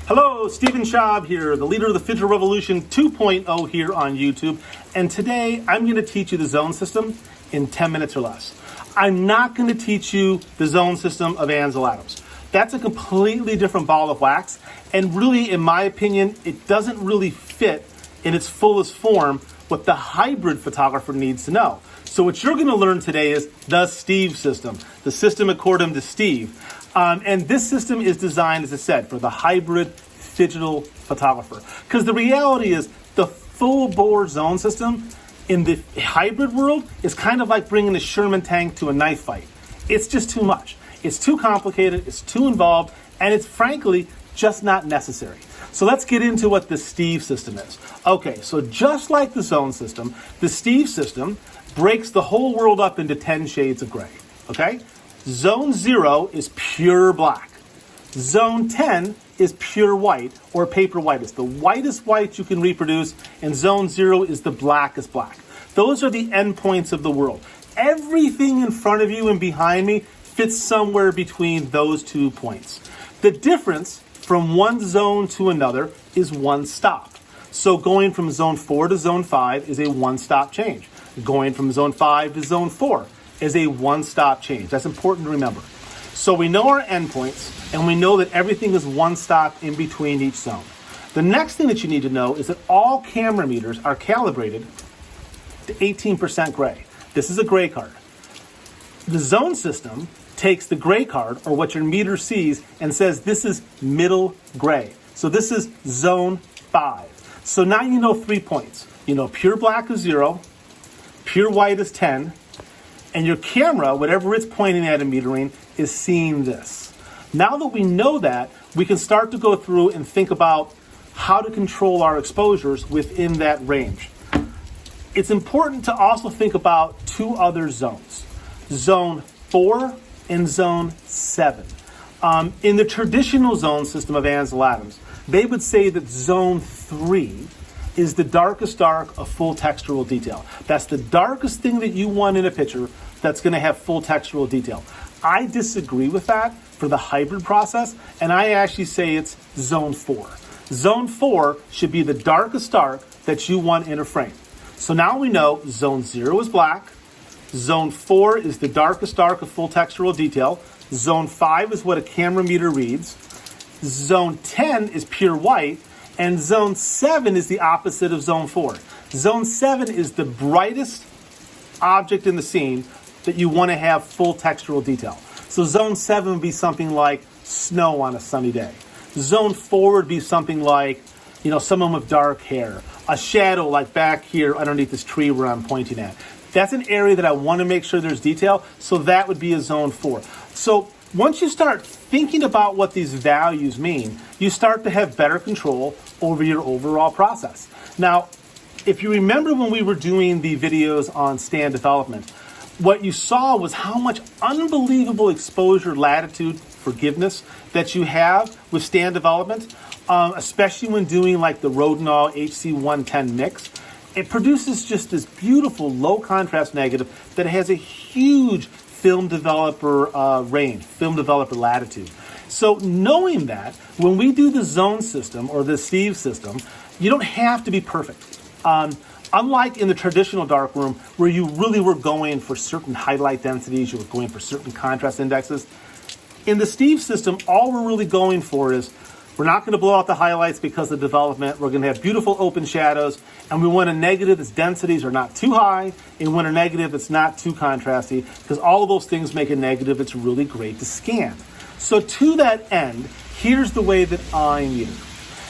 Hello, Stephen Schaub here, the leader of the FIGITAL Revolution 2.0 here on YouTube. And today I'm going to teach you the zone system in 10 minutes or less. I'm not going to teach you the zone system of Ansel Adams. That's a completely different ball of wax. And really, in my opinion, it doesn't really fit in its fullest form what the hybrid photographer needs to know. So what you're going to learn today is the Steve system, the system according to Steve. And this system is designed, as I said, for the hybrid digital photographer. Because the reality is the full bore zone system in the hybrid world is kind of like bringing a Sherman tank to a knife fight. It's just too much. It's too complicated, it's too involved, and it's frankly just not necessary. So let's get into what the Steve system is. Okay, so just like the zone system, the Steve system breaks the whole world up into 10 shades of gray. Okay? Zone 0 is pure black. Zone 10 is pure white, or paper white. It's the whitest white you can reproduce, and Zone 0 is the blackest black. Those are the endpoints of the world. Everything in front of you and behind me fits somewhere between those 2 points. The difference from one zone to another is one stop. So going from Zone 4 to Zone 5 is a one-stop change. Going from Zone 5 to Zone 4 is a one-stop change. That's important to remember. So we know our endpoints, and we know that everything is one stop in between each zone. The next thing that you need to know is that all camera meters are calibrated to 18% gray. This is a gray card. The zone system takes the gray card, or what your meter sees, and says this is middle gray. So this is Zone 5. So now you know 3 points. You know pure black is 0, pure white is 10, and your camera, whatever it's pointing at and metering, is seeing this. Now that we know that, we can start to go through and think about how to control our exposures within that range. It's important to also think about 2 other zones, Zone 4 and Zone 7. In the traditional zone system of Ansel Adams, they would say that Zone 3 is the darkest dark of full textural detail. That's the darkest thing that you want in a picture that's going to have full textural detail. I disagree with that for the hybrid process, and I actually say it's Zone 4. Zone 4 should be the darkest dark that you want in a frame. So now we know Zone 0 is black, Zone 4 is the darkest dark of full textural detail, Zone 5 is what a camera meter reads, Zone 10 is pure white, and Zone 7 is the opposite of Zone 4. Zone 7 is the brightest object in the scene that you want to have full textural detail. So Zone 7 would be something like snow on a sunny day. Zone 4 would be something like, someone with dark hair. A shadow like back here underneath this tree where I'm pointing at. That's an area that I want to make sure there's detail, so that would be a Zone 4. So once you start thinking about what these values mean, you start to have better control over your overall process. Now, if you remember when we were doing the videos on stand development, what you saw was how much unbelievable exposure, latitude, forgiveness that you have with stand development, especially when doing like the Rodinal HC110 mix. It produces just this beautiful low contrast negative that has a huge film developer range, film developer latitude. So knowing that, when we do the zone system or the Steve system, you don't have to be perfect. Unlike in the traditional darkroom where you really were going for certain highlight densities, you were going for certain contrast indexes, in the Steve system, all we're really going for is we're not going to blow out the highlights because of development. We're going to have beautiful open shadows, and we want a negative that's densities are not too high, and we want a negative that's not too contrasty, because all of those things make a negative that's really great to scan. So to that end, here's the way that I meter.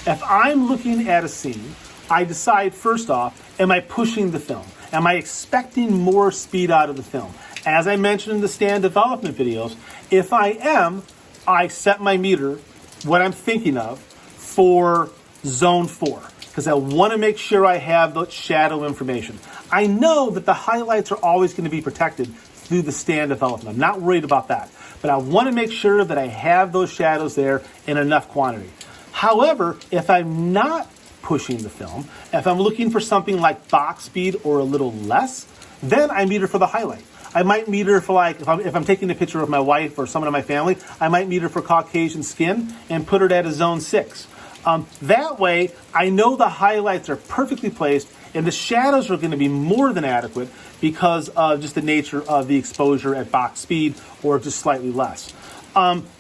If I'm looking at a scene, I decide first off, am I pushing the film? Am I expecting more speed out of the film? As I mentioned in the stand development videos, if I am, I set my meter, what I'm thinking of, for Zone 4, because I want to make sure I have the shadow information. I know that the highlights are always going to be protected through the stand development. I'm not worried about that, but I want to make sure that I have those shadows there in enough quantity. However, if I'm not pushing the film, if I'm looking for something like box speed or a little less, then I meter for the highlight. I might meter for like, if I'm taking a picture of my wife or someone in my family, I might meter for Caucasian skin and put it at a Zone 6. That way, I know the highlights are perfectly placed and the shadows are going to be more than adequate because of just the nature of the exposure at box speed or just slightly less.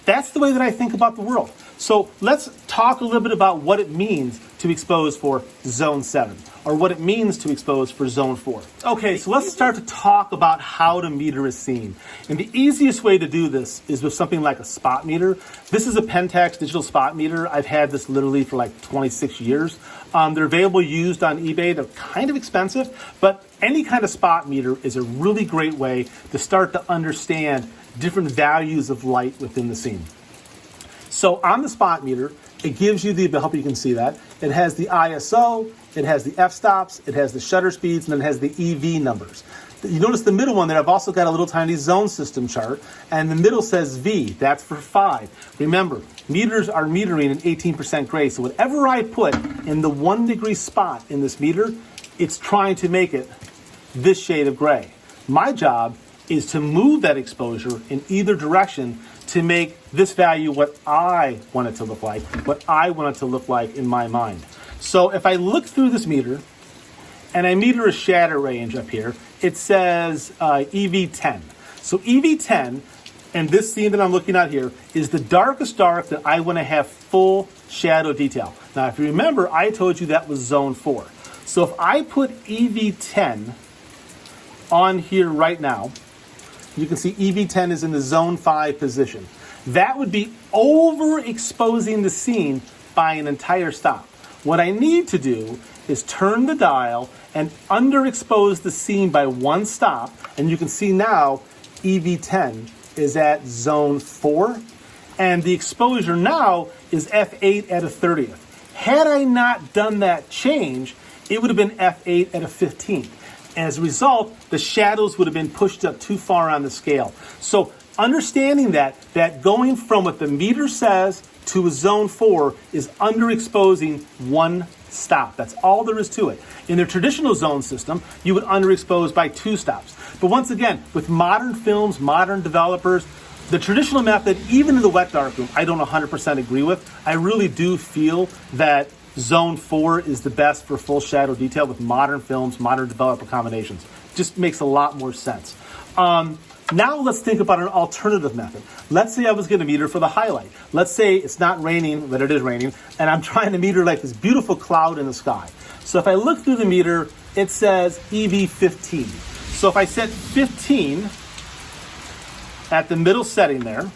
That's the way that I think about the world. So let's talk a little bit about what it means to expose for zone 7 or what it means to expose for zone 4. Okay, so let's start to talk about how to meter a scene. And the easiest way to do this is with something like a spot meter. This is a Pentax digital spot meter. I've had this literally for like 26 years. They're available used on eBay. They're kind of expensive, but any kind of spot meter is a really great way to start to understand different values of light within the scene. So on the spot meter, it gives you I hope you can see that. It has the ISO, it has the f-stops, it has the shutter speeds, and then it has the EV numbers. You notice the middle one there, I've also got a little tiny zone system chart, and the middle says V, that's for 5. Remember, meters are metering in 18% gray, so whatever I put in the 1 degree spot in this meter, it's trying to make it this shade of gray. My job is to move that exposure in either direction to make this value what I want it to look like, what I want it to look like in my mind. So if I look through this meter and I meter a shadow range up here, it says EV10. So EV10, and this scene that I'm looking at here, is the darkest dark that I want to have full shadow detail. Now, if you remember, I told you that was zone 4. So if I put EV10 on here right now, you can see EV10 is in the zone 5 position. That would be overexposing the scene by an entire stop. What I need to do is turn the dial and underexpose the scene by 1 stop, and you can see now EV10 is at zone 4, and the exposure now is f8 at a 30th. Had I not done that change, it would have been f8 at a 15th. As a result, the shadows would have been pushed up too far on the scale. So understanding that going from what the meter says to a zone 4 is underexposing 1 stop. That's all there is to it. In a traditional zone system, you would underexpose by 2 stops. But once again, with modern films, modern developers, the traditional method, even in the wet darkroom, I don't 100% agree with. I really do feel that zone 4 is the best for full shadow detail with modern films, modern developer combinations. Just makes a lot more sense. Now let's think about an alternative method. Let's say I was going to meter for the highlight. Let's say it's not raining, but it is raining, and I'm trying to meter like this beautiful cloud in the sky. So if I look through the meter, it says EV15. So if I set 15 at the middle setting there,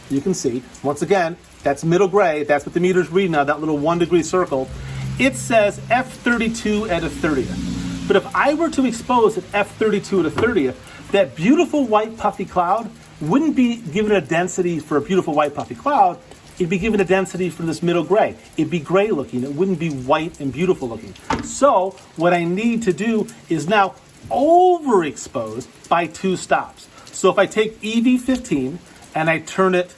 you can see, once again, that's middle gray. That's what the meter's reading now, that little 1 degree circle. It says F32 at a 30th. But if I were to expose at F32 at a 30th, that beautiful white puffy cloud wouldn't be given a density for a beautiful white puffy cloud. It'd be given a density for this middle gray. It'd be gray looking. It wouldn't be white and beautiful looking. So what I need to do is now overexpose by 2 stops. So if I take EV15 and I turn it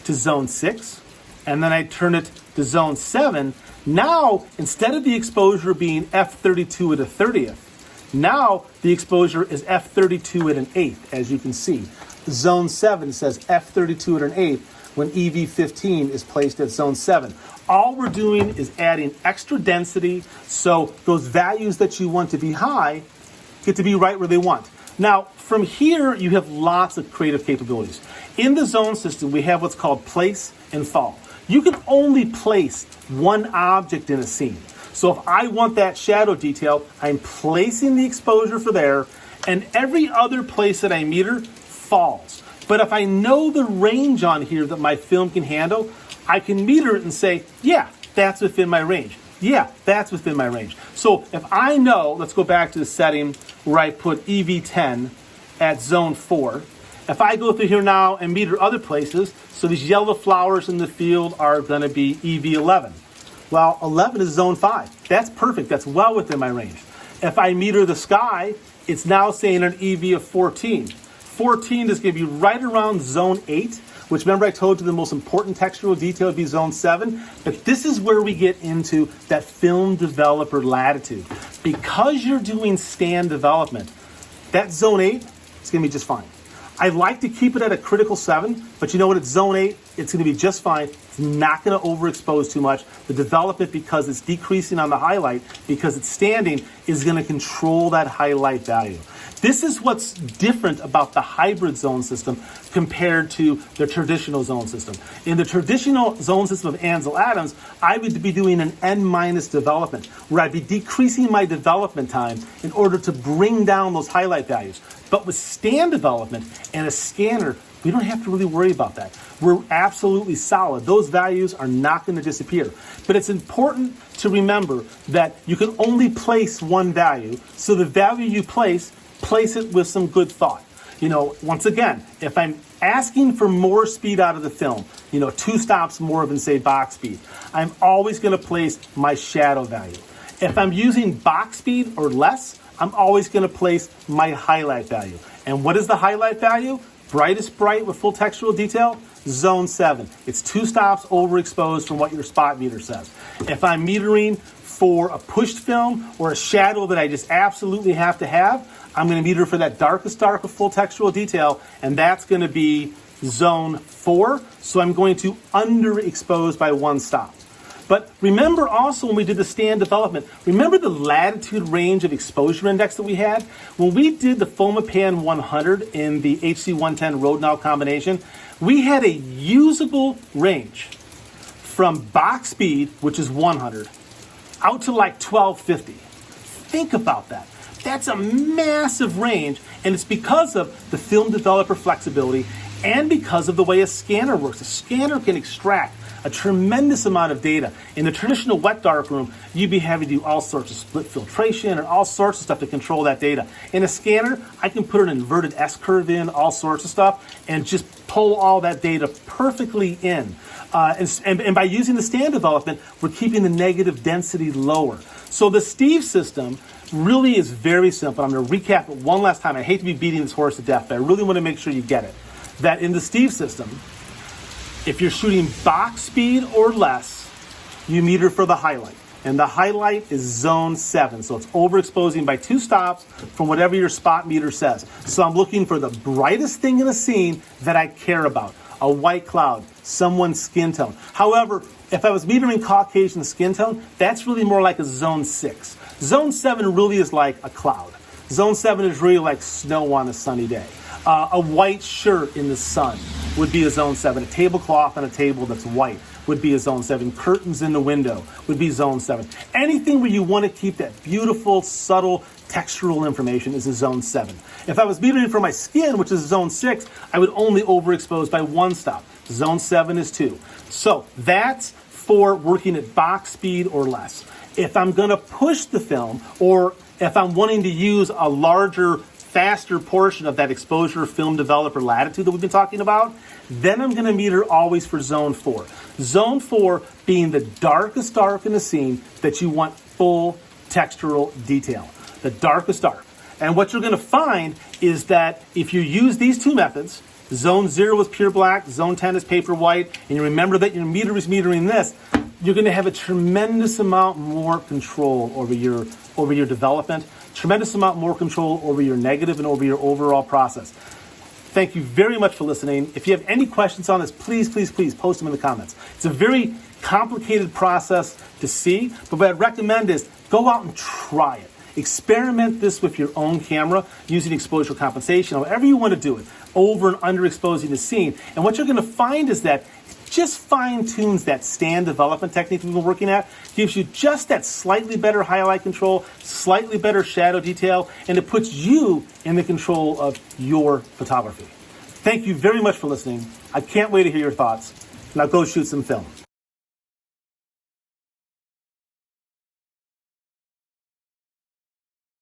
to zone 6, and then I turn it to zone 7, now instead of the exposure being F32 at a 30th, now the exposure is F32 at an 8th, as you can see. Zone 7 says F32 at an 8th when EV15 is placed at zone 7. All we're doing is adding extra density so those values that you want to be high get to be right where they want. Now, from here, you have lots of creative capabilities. In the zone system, we have what's called place and fall. You can only place 1 object in a scene. So if I want that shadow detail, I'm placing the exposure for there, and every other place that I meter falls. But if I know the range on here that my film can handle, I can meter it and say, yeah, that's within my range. Yeah, that's within my range. So if I know, let's go back to the setting where I put EV10 at zone 4. If I go through here now and meter other places, so these yellow flowers in the field are going to be EV11. Well, 11 is zone 5. That's perfect. That's well within my range. If I meter the sky, it's now saying an EV of 14. 14 is going to be right around zone 8, which remember I told you the most important textural detail would be zone 7. But this is where we get into that film developer latitude. Because you're doing stand development, that zone 8 is going to be just fine. I like to keep it at a critical 7, but you know what? At zone 8, It's going to be just fine. It's not going to overexpose too much. The development, because it's decreasing on the highlight, because it's standing, is going to control that highlight value. This is what's different about the hybrid zone system compared to the traditional zone system. In the traditional zone system of Ansel Adams, I would be doing an N- development, where I'd be decreasing my development time in order to bring down those highlight values. But with stand development and a scanner, we don't have to really worry about that. We're absolutely solid. Those values are not going to disappear. But it's important to remember that you can only place one value, so the value you place it with some good thought. Once again, if I'm asking for more speed out of the film, 2 stops more than, say, box speed, I'm always going to place my shadow value. If I'm using box speed or less, I'm always going to place my highlight value. And what is the highlight value? Brightest bright with full textural detail, zone 7. It's 2 stops overexposed from what your spot meter says. If I'm metering for a pushed film or a shadow that I just absolutely have to have, I'm going to meter for that darkest dark with full textural detail, and that's going to be zone 4. So I'm going to underexpose by 1 stop. But remember also when we did the stand development, remember the latitude range of exposure index that we had? When we did the Fomapan 100 in the HC110 Rodinal combination, we had a usable range from box speed, which is 100, out to like 1250. Think about that. That's a massive range, and it's because of the film developer flexibility and because of the way a scanner works. A scanner can extract a tremendous amount of data. In the traditional wet darkroom, you'd be having to do all sorts of split filtration and all sorts of stuff to control that data. In a scanner, I can put an inverted S-curve in, all sorts of stuff, and just pull all that data perfectly in. And by using the stand development, we're keeping the negative density lower. So the Steve system really is very simple. I'm going to recap it one last time. I hate to be beating this horse to death, but I really want to make sure you get it. That in the Steve system, if you're shooting box speed or less, you meter for the highlight. And the highlight is zone 7. So it's overexposing by 2 stops from whatever your spot meter says. So I'm looking for the brightest thing in a scene that I care about. A white cloud, someone's skin tone. However, if I was metering Caucasian skin tone, that's really more like a zone 6. Zone 7 really is like a cloud. Zone 7 is really like snow on a sunny day. A white shirt in the sun would be a zone 7. A tablecloth on a table that's white would be a zone 7. Curtains in the window would be zone 7. Anything where you want to keep that beautiful, subtle, textural information is a zone 7. If I was metering for my skin, which is zone 6, I would only overexpose by 1 stop. Zone 7 is 2. So that's for working at box speed or less. If I'm going to push the film, or if I'm wanting to use a larger, faster portion of that exposure film developer latitude that we've been talking about, then I'm going to meter always for zone 4. Zone 4 being the darkest dark in the scene that you want full textural detail. The darkest dark. And what you're going to find is that if you use these 2 methods, zone 0 is pure black, zone 10 is paper white, and you remember that your meter is metering this, you're going to have a tremendous amount more control over your development, tremendous amount more control over your negative and over your overall process. Thank you very much for listening. If you have any questions on this, please post them in the comments. It's a very complicated process to see, but what I'd recommend is go out and try it. Experiment this with your own camera using exposure compensation, however you want to do it, over and underexposing the scene. And what you're going to find is that just fine-tunes that stand development technique we've been working at, gives you just that slightly better highlight control, slightly better shadow detail, and it puts you in the control of your photography. Thank you very much for listening. I can't wait to hear your thoughts. Now go shoot some film.